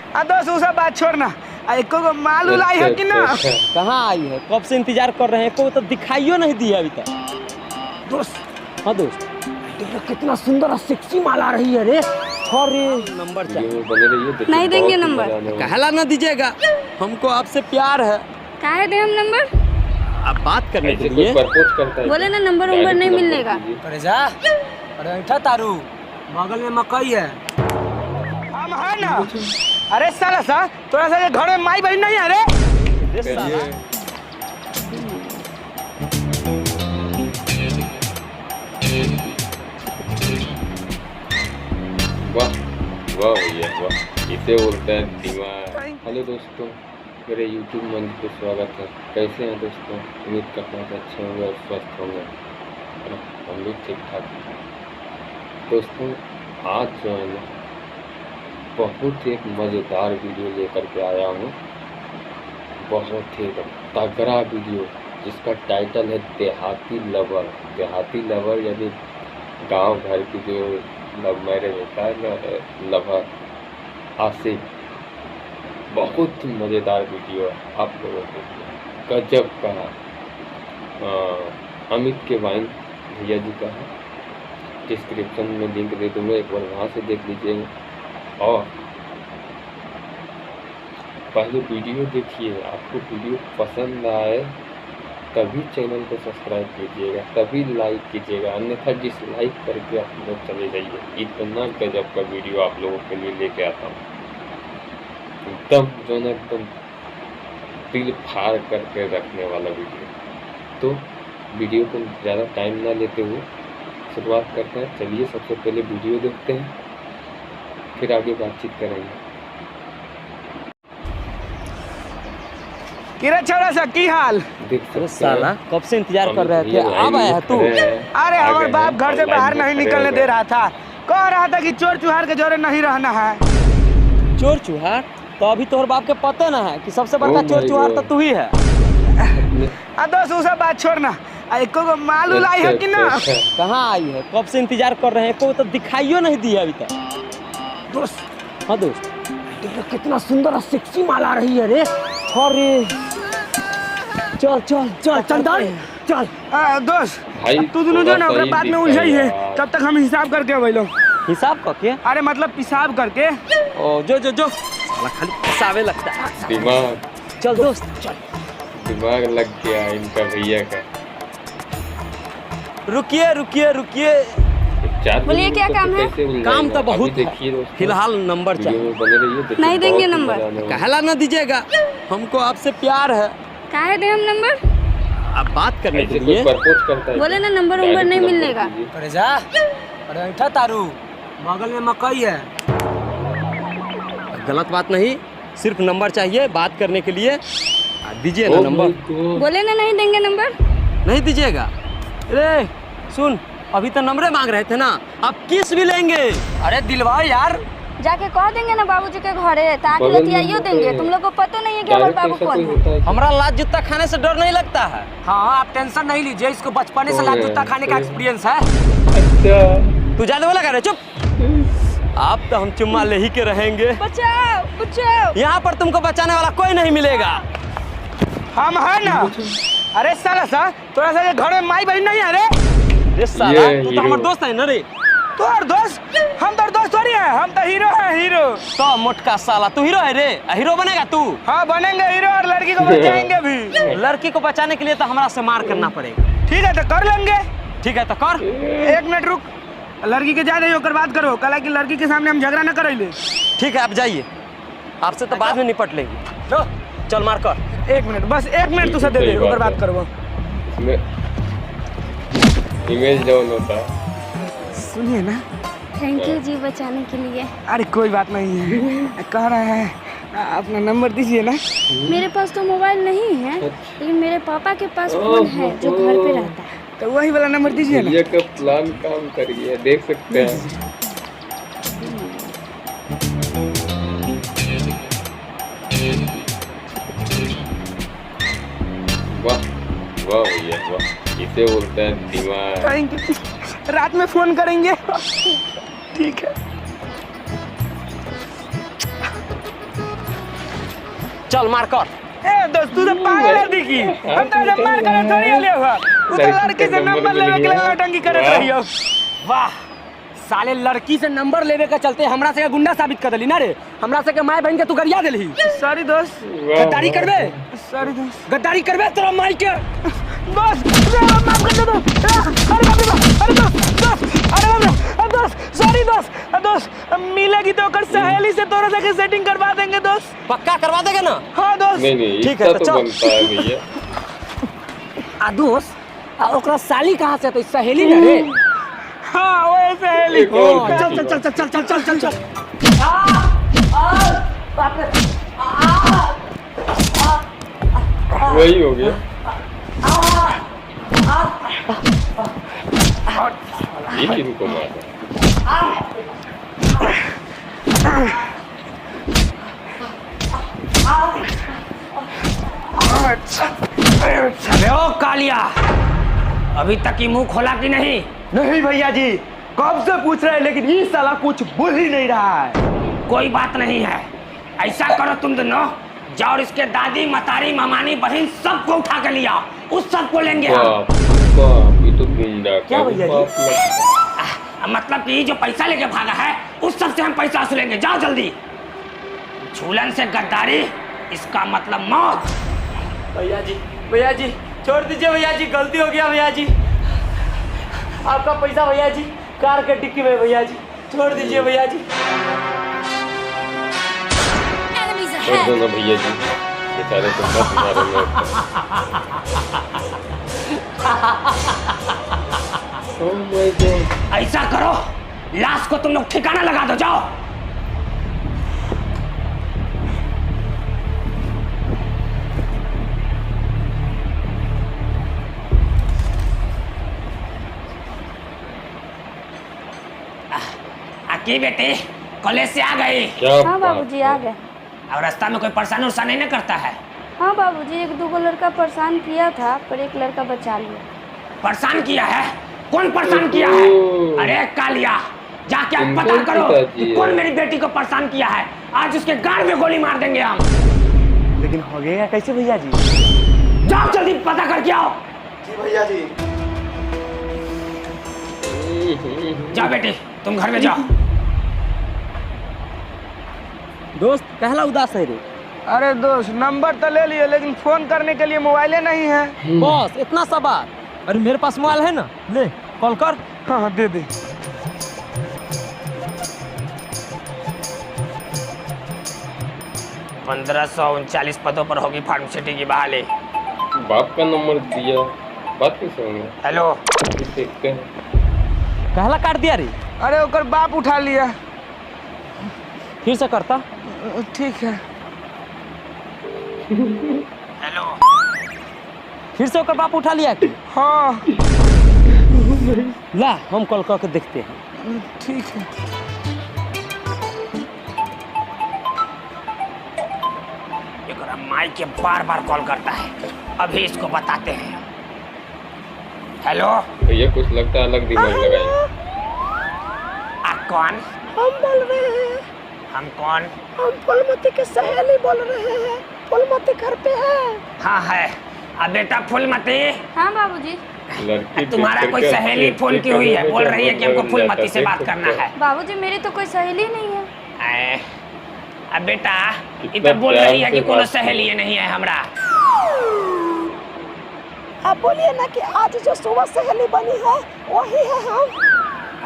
दोस्त वो सब बात छोड़ना। एको को माल उलाई है कि ना? कहाँ आई है? कब से इंतजार कर रहे हैं, को तो दिखाइयो नहीं दिया अभी तक। दोस्त हाँ दोस्त, देखो कितना सुंदर और सेक्सी माल आ रही है रे। अरे नंबर चाहिए। नहीं देंगे नंबर। कहला ना दीजिएगा, हमको आपसे प्यार है। काहे दे हम नंबर? आप बात करने के लिए बोले ना नंबर उम्बर नहीं मिलने का। अरे जा, अरे ऐठा तारू, बगल में मकई है। हम है ना? अरे साला सा, तोरा सा घर में माई बहन नहीं है रे? वाह वाह भैया वाह, इसे बोलते हैं दिमाग। हेलो दोस्तों, मेरे YouTube मंच पे स्वागत है। कैसे हैं दोस्तों? उम्मीद करता हूँ कि अच्छे होंगे और स्वस्थ होंगे। हम भी ठीक ठाक हैं। दोस्तों आज जो है ना, बहुत एक मज़ेदार वीडियो लेकर के आया हूँ। बहुत ही तगड़ा वीडियो जिसका टाइटल है देहाती लवर। देहाती लवर यानी गांव घर की जो लव मैरिज होता है ना, लवर आशिक। बहुत ही मज़ेदार वीडियो है आप लोगों के लिए, गजब का है। अमित के वाइन भैया जी का है। डिस्क्रिप्शन में लिंक दे दूँगा, एक बार वहाँ से देख लीजिएगा। और पहले वीडियो देखिए, आपको वीडियो पसंद आए तभी चैनल को सब्सक्राइब कीजिएगा, तभी लाइक कीजिएगा, अन्यथा डिसलाइक करके आप लोग चले जाइए। इतना गजब का वीडियो आप लोगों के लिए लेके आता हूँ, एकदम जो ना एकदम दिल फाड़ करके रखने वाला वीडियो। तो वीडियो को ज़्यादा टाइम ना लेते हुए शुरुआत करते हैं। चलिए सबसे पहले वीडियो देखते हैं, फिर आगे बातचीत करेंगे। किरा छोरा सा की हाल? अरे साला कब से इंतजार कर रहे थे, अब आया है तू? अरे हमारे बाप घर से बाहर नहीं निकलने दे रहा था, कह रहा था कि चोर चुहार के जोरे नहीं रहना है। चोर चुहार? तो अभी तोहर बाप के पते ना है कि सबसे बड़का चोर चुहार तो तू ही है। दोस्त वो सब बात छोड़ना। एको को माल उलाई है कि ना? कहाँ आई है? कब से इंतजार कर रहे हैं, को तो दिखाइयो नहीं दिया अभी तक। दोस्त हाँ दोस्त, देखो कितना सुंदर और सेक्सी माल आ रही है रे। अरे चल चल चल चल चल। दोस्त तू दोनों जो ना ओकरा बाद में उलझाई है, तब तक हम हिसाब करके अबै लो। हिसाब करके? अरे मतलब पेशाब करके। ओ जो जो जो, साला खाली पेशाबे लगता है। दिमाग, चल दोस्त चल। दिमाग लग गया इनका भैया का। रुकिए रुकिए रुकिए, बोलिए क्या काम है? काम तो बहुत है, फिलहाल नंबर चाहिए। नहीं देंगे नंबर। कहला ना दीजिएगा, हमको आपसे प्यार है। काहे दे हम नंबर? आप बात करने के लिए बोले ना नंबर उम्बर नहीं मिलने का। अरे जा, अरे ऐठा तारू, बगल में मकई है। गलत बात नहीं, सिर्फ नंबर चाहिए बात करने के लिए। दीजिए ना नंबर। बोले ना नहीं देंगे नंबर। नहीं दीजिएगा? अरे सुन, अभी तो नंबरे मांग रहे थे ना, अब किस भी लेंगे। अरे दिलवाओ यार। जाके कह देंगे ना बाबूजी के घरे, ताकि लतियाइयो देंगे। तुम लोग को पता नहीं है कि हमारे बाबू कौन है। हमारा लात जूता खाने से डर नहीं लगता है। हाँ आप टेंशन नहीं लीजिए, इसको बचपने से लात जूता खाने का एक्सपीरियंस है। अच्छा तू ज्यादा बोला करे, चुप। आप तो हम चुम्मा ले ही के रहेंगे। बचाओ बचाओ, यहाँ पर तुमको बचाने वाला कोई नहीं मिलेगा। हम है ना? अरे साला सा, तोरा सा घर में माई बहन नहीं है रे? अरे साला तू तो हमारा दोस्त है ना रे। तोर दोस्त? हम तोर दोस्त थोड़ी है, हम तो हीरो है, हीरो। तो मोटका साला तू हीरो है रे? हीरो बनेगा तू? हाँ बनेंगे हीरो, और लड़की को बचाएंगे भी। लड़की को बचाने के लिए तो हमारा से मार करना पड़ेगा। ठीक है तो कर लेंगे। ठीक है तो कर। एक मिनट रुक, लड़की के जा रही होकर बात करो, कल की लड़की के सामने हम झगड़ा न करेंगे। ठीक है आप जाइए, आपसे तो बाद में निपट लेंगे। लो चल मार कर। एक मिनट, बस एक मिनट तुझे दे दे, होकर बात करो। इमेज डाउन होता है। सुनिए ना। थैंक यू जी बचाने के लिए। अरे कोई बात नहीं है, कह रहा है अपना नंबर दीजिए ना। मेरे पास तो मोबाइल नहीं है, लेकिन मेरे पापा के पास फोन है जो घर पे रहता है। तो वही वाला नंबर दीजिए ना। ये का प्लान काम करिए, देख सकते हैं। वाह वाह भैया वाह, इसे बोलते हैं दिमाग। थैंक यू, रात में फोन करेंगे। ठीक है। चल मार कर। ए दोस्त तू तो पागल है दिखी, हम तो जब मार करे थोड़ी ले हुआ तू तो लड़की से नंबर लेवे के लिए नौटंकी करत रहियो। वाह साले लड़की से नंबर लेवे के चलते हमरा से गुंडा साबित कर देली ना रे। हमरा से के माय बहन के तू गरिया देली। सॉरी दोस्त, गद्दारी करबे? सॉरी दोस्त, गद्दारी करबे तोरा माई के। दोस्त माफ कर दे दोस्त। अरे बाप रे बाप, अरे दोस्त अरे बाप रे दोस्त, सॉरी दोस्त मिलेगी तो कर सहेली से तोरा से सेटिंग करवा देंगे दोस्त। पक्का करवा देगा ना? हाँ दोस्त। नहीं ठीक है, तो चल। बनता है भैया। आ दोस्त ओकरा साली कहाँ से तो सहेली ना रे? हाँ वो सहेली। एक और चल किसी चल चल चल चल चल चल चल। वही हो गया। ये किनको मारा? अबे ओ कालिया, अभी तक ही मुंह खोला कि नहीं? नहीं भैया जी, कब से पूछ रहे हैं लेकिन ये साला कुछ बोल ही नहीं रहा है। कोई बात नहीं है, ऐसा करो तुम दोनों जाओ और इसके दादी मतारी मामानी बहन सबको उठा के लिया, उस सबको लेंगे हम। बाप बाप, ये तो गुंडा का क्या भैया जी? बाप लगता मतलब कि जो पैसा लेके भागा है उस सब से हम पैसा वसूलेंगे। जाओ जल्दी। झूलन से गद्दारी, इसका मतलब मौत। भैया जी छोड़ दीजिए भैया जी, गलती हो गया भैया जी। आपका पैसा भैया जी कार के डिक्की में भैया जी, छोड़ दीजिए भैया जी। छोड़ दो ना भैया जी, बेचारे को मत मारो। Oh my God. ऐसा करो लाश को तुम लोग ठिकाना लगा दो। जाओ। की बेटे कॉलेज से आ गई? क्या हाँ बात बाबूजी आ है। गए। और रास्ता में कोई परेशानी उरेशान नहीं ना करता है? हाँ बाबूजी, एक दो लड़का परेशान किया था पर एक लड़का बचा लिया। परेशान किया है? कौन परेशान किया है? अरे कालिया, जाके आप पता करो कि कौन मेरी बेटी को परेशान किया है। आज उसके गाल में गोली मार देंगे हम। लेकिन हो गया कैसे भैया जी? जाओ जल्दी पता करके आओ। जी भैया जी। जाओ बेटी तुम घर में जाओ। दोस्त कहला उदास है रे? अरे दोस्त नंबर तो ले लिए लेकिन फोन करने के लिए मोबाइले नहीं है। बस इतना सा बात? अरे मेरे पास मोबाइल है ना, ले कॉल कर। हाँ दे दे। 1539 पदों पर होगी फार्मासिटी की बहाली। बाप का नंबर दिया, बात कैसे होंगे? हेलो, देखते हैं। कहला काट दिया रे? अरे ओकर बाप उठा लिया। फिर से करता। ठीक है। हेलो, फिर से ओकर बाप उठा लिया कि? हाँ ला हम कॉल करके देखते हैं। ठीक है। एकरा माई के बार बार कॉल करता है, अभी इसको बताते हैं। हेलो, भैया कुछ लगता है अलग दिमाग लगाएंगे। आप कौन? हम बोल रहे हैं। हम कौन? हम फूलमती के सहेली बोल रहे हैं। फूलमती घर पे है? हाँ है। अब बेटा फूलमती, हाँ बाबूजी। लड़की तुम्हारा देख कोई करके सहेली अच्छे फोन की हुई है, अच्छे बोल रही है कि हमको बन फूलमती जाता से है, बात देख करना सकते है। बाबूजी मेरी तो कोई सहेली नहीं है। आए, अब बेटा कितना इधर बोल प्यार रही है कि से कोनो बात सहेली नहीं है हमरा। आप बोलिए ना कि आज जो सुबह सहेली बनी है वही है हम।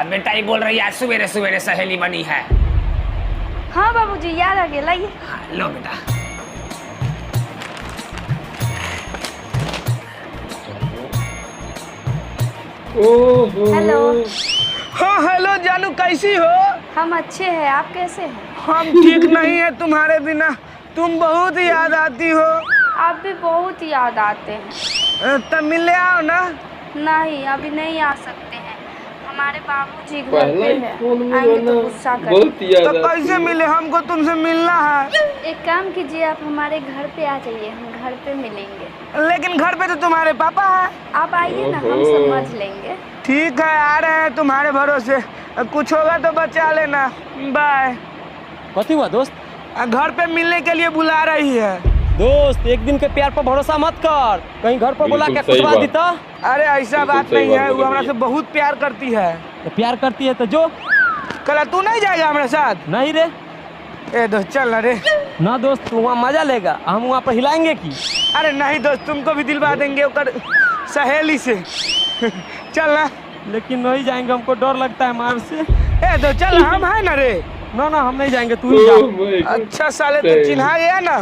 अब बेटा ये बोल रही है आज सवेरे सवेरे सहेली बनी है। हाँ बाबूजी याद आ गया, लाइए। हाँ, लो बेटा। ओहो। हेलो। हाँ हेलो जानू, कैसी हो? हम अच्छे हैं, आप कैसे हैं? हम ठीक नहीं है तुम्हारे बिना। तुम बहुत याद आती हो। आप भी बहुत याद आते हैं। तब मिलने आओ ना। नहीं अभी नहीं आ सकते हैं, हमारे बाबूजी घर पहला पे ही है, फोन में आएंगे तो ना गुस्सा बहुत करेंगे। याद तो आती कैसे है। मिले? हमको तुमसे मिलना है। एक काम कीजिए, आप हमारे घर पे आ जाइए, हम घर पे मिलेंगे। लेकिन घर पे तो तुम्हारे पापा है। आप आइए ना, हम ओहो। समझ लेंगे। ठीक है आ रहे हैं तुम्हारे भरोसे। कुछ होगा तो बचा लेना। बाय। कथी हुआ दोस्त? घर पे मिलने के लिए बुला रही है। दोस्त एक दिन के प्यार पर भरोसा मत कर, कहीं घर पर बुला के बिल्कुल सही खुशबा बात। देता। अरे ऐसा बिल्कुल बात सही नहीं बात है, वो बोली हमरा है। से बहुत प्यार करती है। तो प्यार करती है तो जो। कल तू नहीं जाएगा हमारे साथ? नहीं रे। ए दोस्त चल ना रे। ना दोस्त, तू वहाँ मजा लेगा, हम वहाँ पर हिलाएंगे की। अरे नहीं दोस्त, तुमको भी दिलवा देंगे ओकर सहेली से। चल ना। लेकिन नहीं जाएंगे, हमको डर लगता है मार से। ए दोस्त चल, हम है ना रे। ना ना हम नहीं जाएंगे, तू ही जा। Oh my God. अच्छा साले तो सही। चिन्हा गया ना,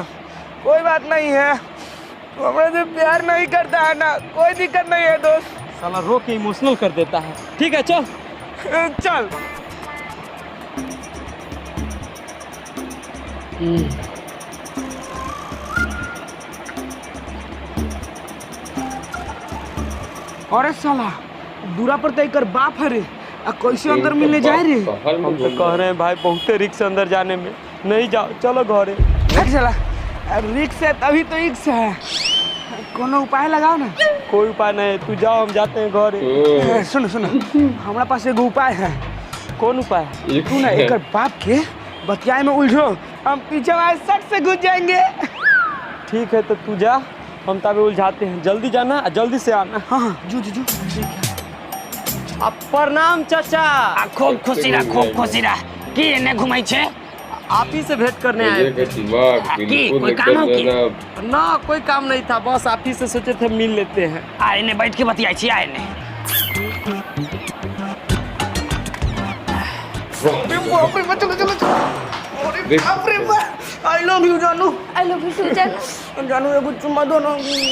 कोई बात नहीं है। तू हमारे से प्यार नहीं करता है ना, कोई दिक्कत नहीं है दोस्त। साला रो के इमोशनल कर देता है। ठीक है चल। चल। अरे साला दूरा पर तो एक बाप है रे, आ कैसे अंदर मिलने जाए रे? बाहर में हम तो घूम कह रहे हैं भाई, बहुत रिक्स अंदर जाने में। नहीं जाओ, चलो घरे। देख साला, रिक्स है तभी तो रिक्स है, कोनो उपाय लगाओ ना। कोई उपाय नहीं, तू जाओ, हम जाते हैं घरे। ओ, सुन सुन, हमारा पास एगो उपाय है। कौन उपाय? ये तू ना एक बाप के बतियाए में उलझो, हम पीछे वाले सट से घुस जाएंगे। ठीक है तो तू जा, हम तभी उलझाते हैं। जल्दी जाना, जल्दी से आना। हाँ हाँ, जू जू जू। अब प्रणाम चाचा। खूब खुशी रह, खूब खुशी रह। की एने घुमाई छे? आप ही से भेंट करने आए ये थे। का दिमाग की, बिल्कुल कोई काम हो की? एकदम ना कोई काम नहीं था, बस आप ही से सोचे थे मिल लेते हैं। आ एने बैठ के बतियाई छी, आ एने। अरे बाप रे, चलो चलो चलो। अरे बाप रे बाप, आई लव यू जानू। आई लव यू टू जानू। जानू एगो चुम्मा दो ना।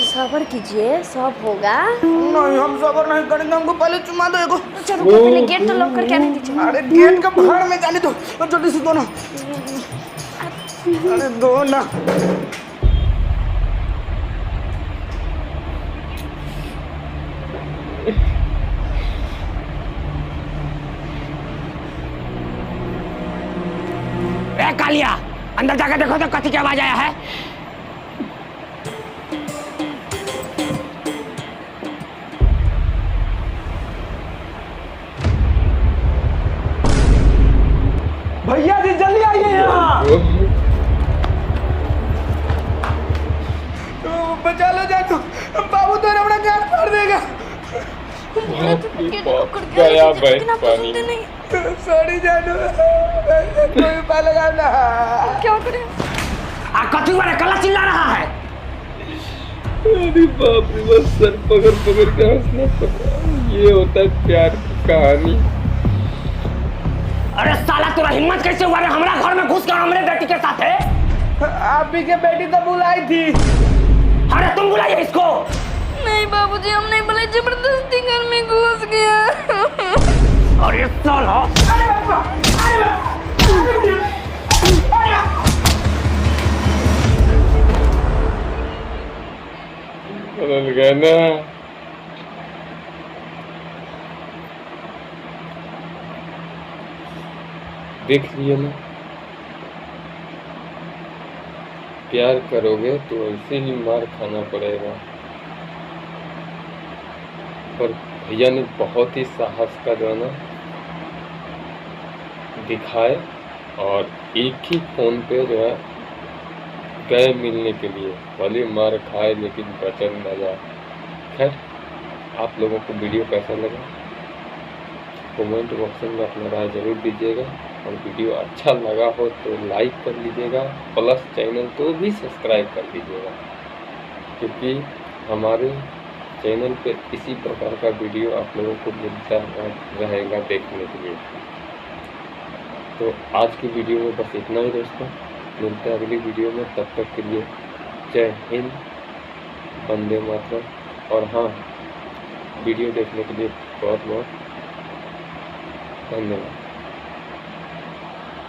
सबर कीजिए, सब होगा। नहीं हम सबर नहीं करेंगे, हमको पहले चुम्मा दो एगो। अच्छा रुको, पहले गेट तो लॉक करके आने दीजिए। अरे गेट का भाड़ में जाने दो, जल्दी से दो ना। अरे दो ना। ए कालिया, अंदर जाकर देखो तो कथी की आवाज आया है? भैया जी जल्दी आइए यहाँ। बचा लो जानू, बाबू तो हमारा गाल फाड़ देगा। गया भाई पानी में। सॉरी जानू, कोई उपाय लगाओ ना। क्या करें? आ कथी वाला कला चिल्ला रहा है? अरे बाप रे, बस सर पकड़ पकड़ के हंसना पड़ रहा है। ये होता है प्यार की कहानी। अरे साला तोरा हिम्मत कैसे हुआ रे हमरा घर में घुस कर हमरे बेटी के साथ है? आप ही के बेटी तो बुलाई थी। अरे तुम बुलाइए इसको। नहीं बाबूजी, हम नहीं बोले, जबरदस्ती घर में घुस गया। अरे साला, बदल गया ना। देख लिए ना, प्यार करोगे तो ऐसे ही मार खाना पड़ेगा। पर भैया ने बहुत ही साहस का जो है ना दिखाए, और एक ही फोन पे जो है गए मिलने के लिए। भले मार खाए लेकिन बचन न जाए। खैर, आप लोगों को वीडियो कैसा लगा कमेंट बॉक्स में अपना राय जरूर दीजिएगा, और वीडियो अच्छा लगा हो तो लाइक कर लीजिएगा, प्लस चैनल को भी सब्सक्राइब कर लीजिएगा, क्योंकि हमारे चैनल पे इसी प्रकार का वीडियो आप लोगों को मिलता रहेगा देखने के लिए। तो आज की वीडियो में बस इतना ही दोस्तों, मिलते हैं अगली वीडियो में। तब तक के लिए जय हिंद, वंदे मातरम। और हाँ, वीडियो देखने के लिए बहुत बहुत धन्यवाद।